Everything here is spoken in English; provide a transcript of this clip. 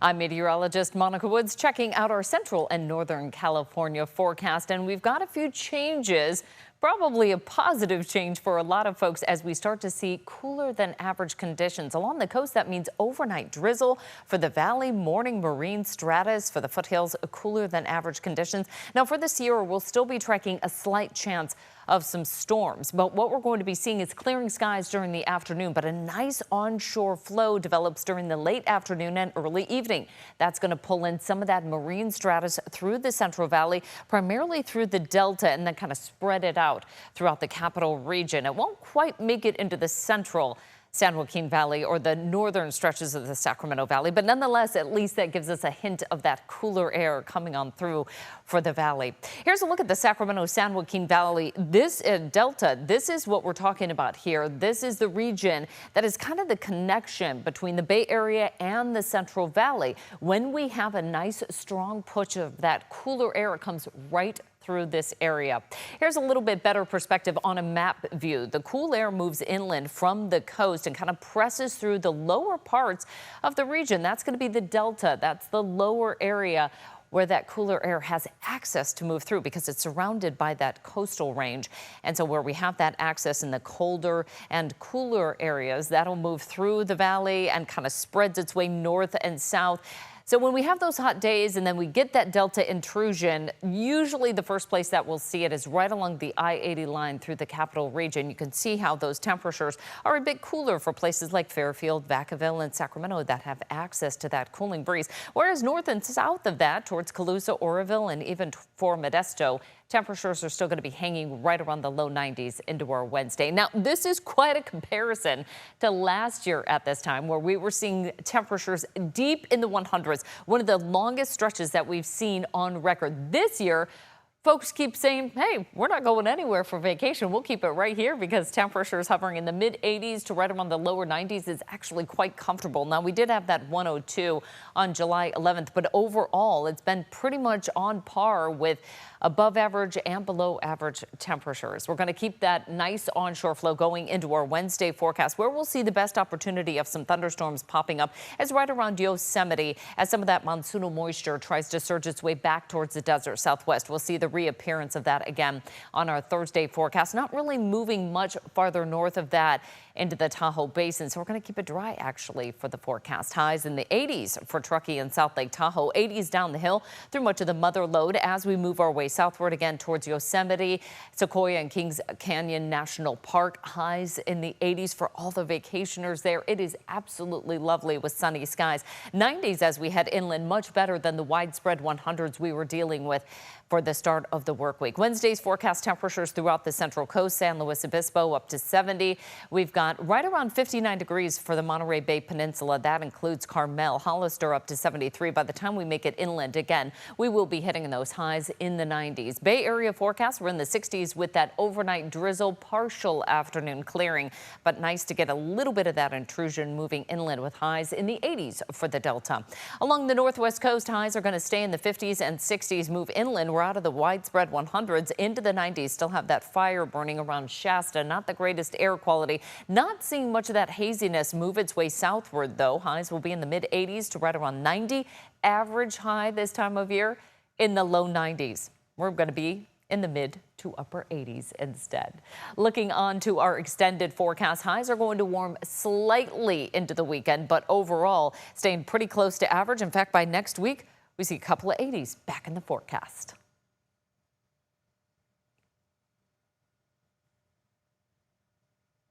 I'm meteorologist Monica Woods checking out our central and northern California forecast, and we've got a few changes. Probably a positive change for a lot of folks as we start to see cooler than average conditions. Along the coast, that means overnight drizzle. For the valley, morning marine stratus. For the foothills, cooler than average conditions. Now for the Sierra, we'll still be tracking a slight chance of some storms, but what we're going to be seeing is clearing skies during the afternoon, but a nice onshore flow develops during the late afternoon and early evening. That's going to pull in some of that marine stratus through the Central Valley, primarily through the Delta, and then kind of spread it out throughout the capital region. It won't quite make it into the central San Joaquin Valley or the northern stretches of the Sacramento Valley, but nonetheless, at least that gives us a hint of that cooler air coming on through for the valley. Here's a look at the Sacramento San Joaquin Valley. This Delta, this is what we're talking about here. This is the region that is kind of the connection between the Bay Area and the Central Valley. When we have a nice strong push of that cooler air, it comes right through this area. Here's a little bit better perspective on a map view. The cool air moves inland from the coast and kind of presses through the lower parts of the region. That's going to be the Delta. That's the lower area where that cooler air has access to move through because it's surrounded by that coastal range. And so where we have that access in the colder and cooler areas, that'll move through the valley and kind of spreads its way north and south. So when we have those hot days and then we get that Delta intrusion, usually the first place that we'll see it is right along the I-80 line through the capital region. You can see how those temperatures are a bit cooler for places like Fairfield, Vacaville, and Sacramento that have access to that cooling breeze. Whereas north and south of that, towards Colusa, Oroville, and even for Modesto, temperatures are still going to be hanging right around the low 90s into our Wednesday. Now, this is quite a comparison to last year at this time, where we were seeing temperatures deep in the 100s, one of the longest stretches that we've seen on record. This year, folks keep saying, hey, we're not going anywhere for vacation. We'll keep it right here because temperatures hovering in the mid 80s to right around the lower 90s is actually quite comfortable. Now, we did have that 102 on July 11th, but overall, it's been pretty much on par with above average and below average temperatures. We're going to keep that nice onshore flow going into our Wednesday forecast, where we'll see the best opportunity of some thunderstorms popping up as right around Yosemite as some of that monsoonal moisture tries to surge its way back towards the desert southwest. We'll see the reappearance of that again on our Thursday forecast, not really moving much farther north of that into the Tahoe Basin. So we're going to keep it dry actually for the forecast. Highs in the 80s for Truckee and South Lake Tahoe, 80s down the hill through much of the Mother Lode as we move our way southward again towards Yosemite, Sequoia, and Kings Canyon National Park. Highs in the 80s for all the vacationers there. It is absolutely lovely with sunny skies. 90s as we head inland, much better than the widespread 100s we were dealing with for the start of the work week. Wednesday's forecast temperatures throughout the Central Coast, San Luis Obispo up to 70. We've got right around 59 degrees for the Monterey Bay Peninsula. That includes Carmel, Hollister up to 73. By the time we make it inland again, we will be hitting those highs in the 90s. Bay Area forecast, we're in the 60s with that overnight drizzle, partial afternoon clearing, but nice to get a little bit of that intrusion moving inland with highs in the 80s for the Delta. Along the northwest coast, highs are going to stay in the 50s and 60s, move inland. We're out of the widespread 100s into the 90s. Still have that fire burning around Shasta. Not the greatest air quality. Not seeing much of that haziness move its way southward, though. Highs will be in the mid 80s to right around 90. Average high this time of year in the low 90s. We're going to be in the mid to upper 80s instead. Looking on to our extended forecast, highs are going to warm slightly into the weekend, but overall staying pretty close to average. In fact, by next week, we see a couple of 80s back in the forecast.